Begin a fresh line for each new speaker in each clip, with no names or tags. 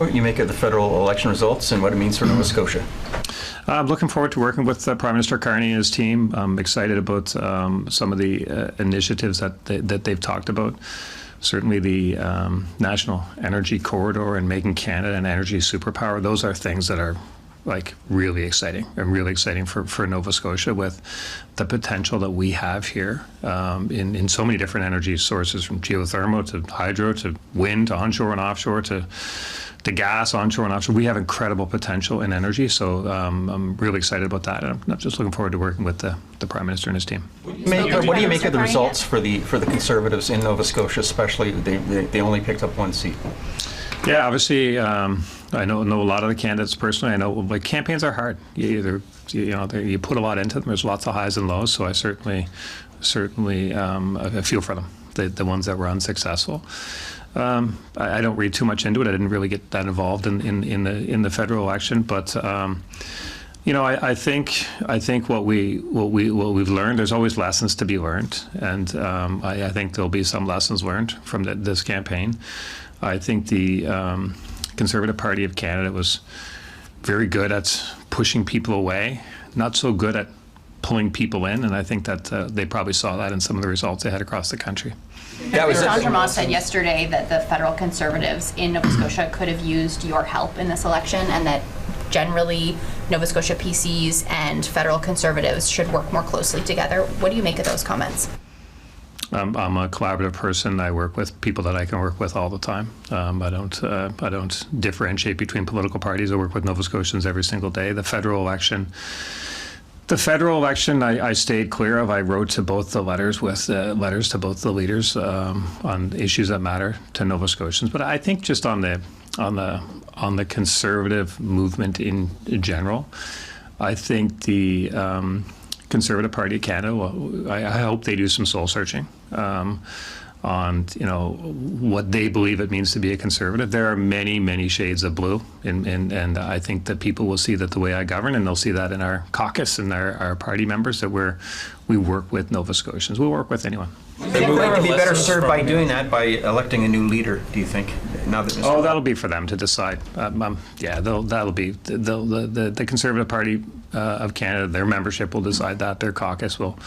What you make of the federal election results and what it means for Nova Scotia?
I'm looking forward to working with Prime Minister Carney and his team. I'm excited about some of the initiatives that they've talked about. Certainly the National Energy Corridor and making Canada an energy superpower. Those are things that are like really exciting and really exciting for Nova Scotia, with the potential that we have here in so many different energy sources, from geothermal to hydro to wind to onshore and offshore to gas, onshore and offshore. We have incredible potential in energy, so I'm really excited about that. And I'm just looking forward to working with the Prime Minister and his team.
What do you make of the results for the Conservatives in Nova Scotia, especially they only picked up one seat?
Yeah, obviously, I know a lot of the candidates personally. I know, like, campaigns are hard. You put a lot into them. There's lots of highs and lows. So I certainly I feel for them, the ones that were unsuccessful. I don't read too much into it. I didn't really get that involved in the federal election, but I think what we've learned. There's always lessons to be learned, and I think there'll be some lessons learned from this campaign. I think the Conservative Party of Canada was very good at pushing people away, not so good at pulling people in, and I think that they probably saw that in some of the results they had across the country.
Jean said yesterday that the federal Conservatives in Nova Scotia could have used your help in this election, and that generally Nova Scotia PCs and federal Conservatives should work more closely together. What do you make of those comments?
I'm a collaborative person. I work with people that I can work with all the time. I don't differentiate between political parties. I work with Nova Scotians every single day. The federal election, I stayed clear of. I wrote to both the letters to both the leaders on issues that matter to Nova Scotians. But I think just on the Conservative movement in general, I think the Conservative Party of Canada, I hope they do some soul searching on what they believe it means to be a Conservative. There are many shades of blue, and I think that people will see that the way I govern, and they'll see that in our caucus and our party members, that we work with Nova Scotians. We'll work with anyone.
They would like to be better served by doing that, by electing a new leader, do you think? Now that
that'll be for them to decide. That'll be the Conservative Party of Canada. Their membership will decide that. Their caucus will.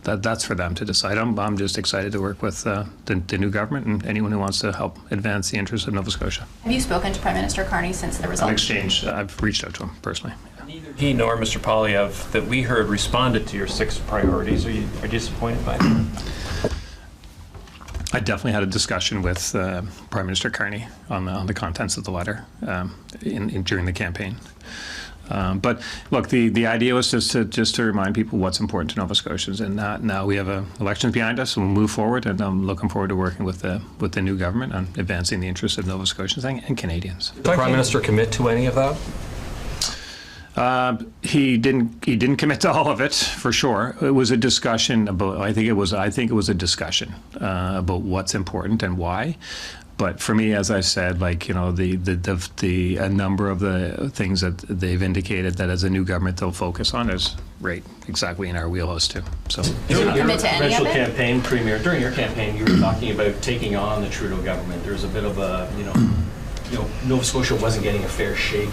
That's for them to decide. I'm just excited to work with the new government and anyone who wants to help advance the interests of Nova Scotia.
Have you spoken to Prime Minister Carney since the results?
I've reached out to him personally.
Neither he nor Mr. Poilievre that we heard responded to your 6 priorities. Are you disappointed by them?
I definitely had a discussion with Prime Minister Carney on the contents of the letter during the campaign. But look, the idea was just to remind people what's important to Nova Scotians, and now we have elections behind us, and we'll move forward. And I'm looking forward to working with the new government on advancing the interests of Nova Scotians and Canadians.
Did the Prime Minister commit to any of that?
He didn't commit to all of it, for sure. It was a discussion about. I think it was a discussion about what's important and why. But for me, as I said, a number of the things that they've indicated that as a new government they'll focus on is right exactly in our wheelhouse too. So
during your provincial
campaign, Premier, during your campaign, you were talking about taking on the Trudeau government. There was a bit of a Nova Scotia wasn't getting a fair shake.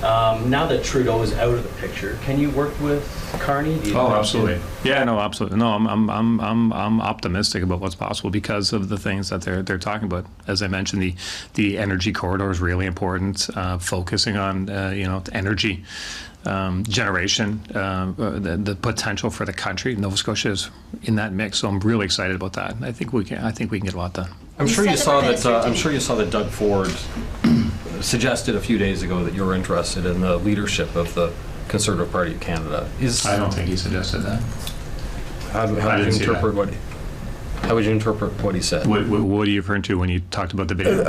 Now that Trudeau is out of the picture, can you work with Carney?
Absolutely. Yeah, no, absolutely. No, I'm optimistic about what's possible because of the things that they're talking about. As I mentioned, the energy corridor is really important. Focusing on energy generation, the potential for the country. Nova Scotia is in that mix, so I'm really excited about that. I think we can get a lot done.
I'm sure you saw that Doug Ford suggested a few days ago that you were interested in the leadership of the Conservative Party of Canada.
I don't think he suggested that.
How would you interpret what he said?
What are you referring to when you talked about the video?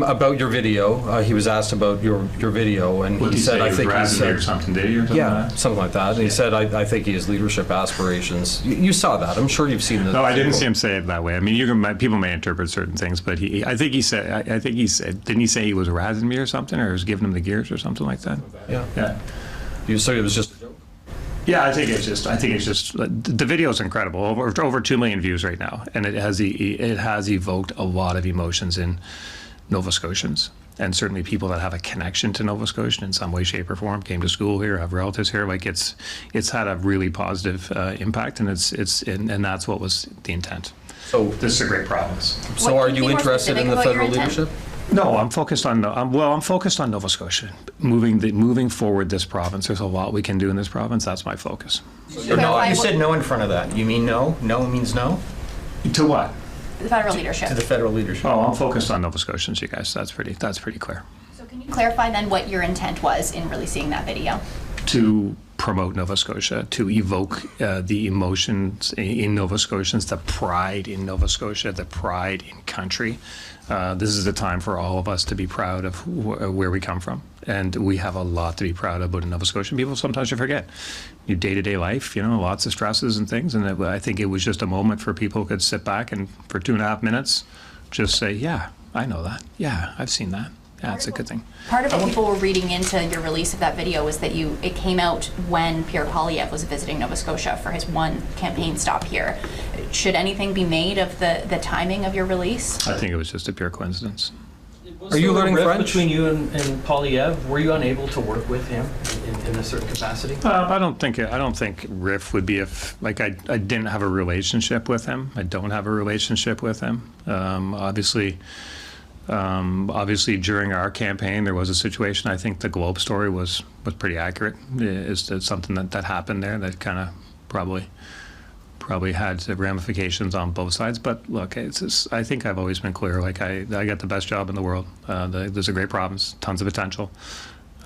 About your video. He was asked about your video, and he said, "I think he said
something." Did he or something?
Yeah,
like that?
something like that. And he said, "I think he has leadership aspirations." You saw that. I'm sure you've seen the.
No, I didn't see him say it that way. I mean, people may interpret certain things, but I think he said. Didn't he say he was razzing me or something, or was giving him the gears or something like that?
Yeah.
Yeah.
You said it was just a joke.
Yeah, I think it's just the video is incredible. Over 2 million views right now, and it has evoked a lot of emotions in Nova Scotians. and certainly people that have a connection to Nova Scotia in some way, shape, or form, came to school here, have relatives here. Like it's had a really positive impact, and and that's what was the intent.
So,
This is a great province.
so are you interested in the federal leadership?
No, I'm focused on I'm focused on Nova Scotia. Moving forward this province. There's a lot we can do in this province. That's my focus.
You're no, you said no in front of that. You mean no? No means no?
To what?
The federal leadership.
To the federal leadership.
Oh, I'm focused on Nova Scotians, you guys. That's pretty clear.
So can you clarify then what your intent was in releasing that video?
To promote Nova Scotia, to evoke the emotions in Nova Scotians, the pride in Nova Scotia, the pride in country. This is the time for all of us to be proud of where we come from. And we have a lot to be proud about in Nova Scotia. People sometimes you forget. Your day-to-day life, lots of stresses and things. And I think it was just a moment for people who could sit back and for 2.5 minutes just say, yeah, I know that. Yeah, I've seen that. Yeah, it's a good thing.
Part of what people were reading into your release of that video was that it came out when Pierre Poilievre was visiting Nova Scotia for his one campaign stop here. Should anything be made of the timing of your release?
I think it was just a pure coincidence.
Are you learning French?
Between you and Poilievre, were you unable to work with him in a certain capacity?
I don't think Riff would be I didn't have a relationship with him. I don't have a relationship with him. Obviously, during our campaign, there was a situation. I think the Globe story was pretty accurate. It's something that happened there that kind of probably had ramifications on both sides. But look, I think I've always been clear. Like I got the best job in the world. There's a great province, tons of potential.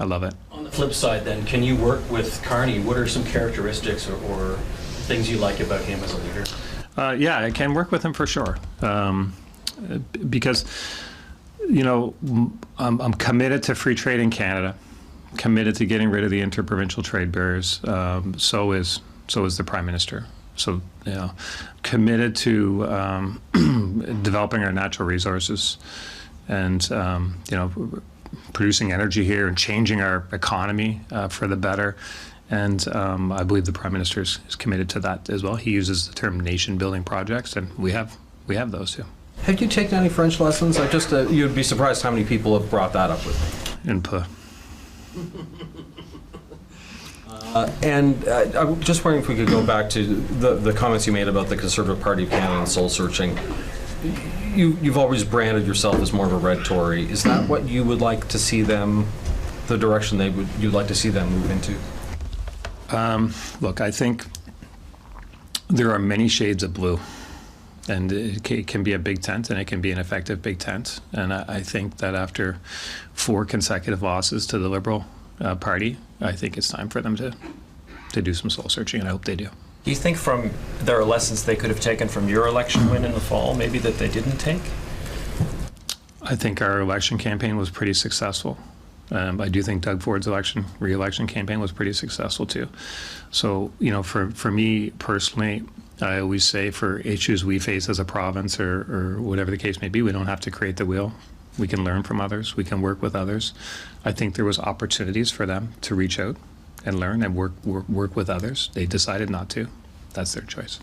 I love it.
On the flip side, then, can you work with Carney? What are some characteristics or things you like about him as a leader?
Yeah, I can work with him for sure. Because I'm committed to free trade in Canada, committed to getting rid of the interprovincial trade barriers. So is the Prime Minister. So, committed to developing our natural resources and, producing energy here and changing our economy for the better. And I believe the Prime Minister is committed to that as well. He uses the term nation-building projects, and we have those too.
Have you taken any French lessons? I just, you'd be surprised how many people have brought that up with me.
In peu.
And I'm just wondering if we could go back to the comments you made about the Conservative Party of Canada and soul searching. You've always branded yourself as more of a red Tory. Is that what you would like to see them, the direction you'd like to see them move into?
Look, I think there are many shades of blue. And it can be a big tent, and it can be an effective big tent. And I think that after 4 consecutive losses to the Liberal Party, I think it's time for them to do some soul searching, and I hope they do.
Do you think there are lessons they could have taken from your election win in the fall, maybe that they didn't take?
I think our election campaign was pretty successful. I do think Doug Ford's re-election campaign was pretty successful too. So, for me personally, I always say for issues we face as a province or whatever the case may be, we don't have to create the wheel. We can learn from others. We can work with others. I think there was opportunities for them to reach out and learn and work with others. They decided not to. That's their choice.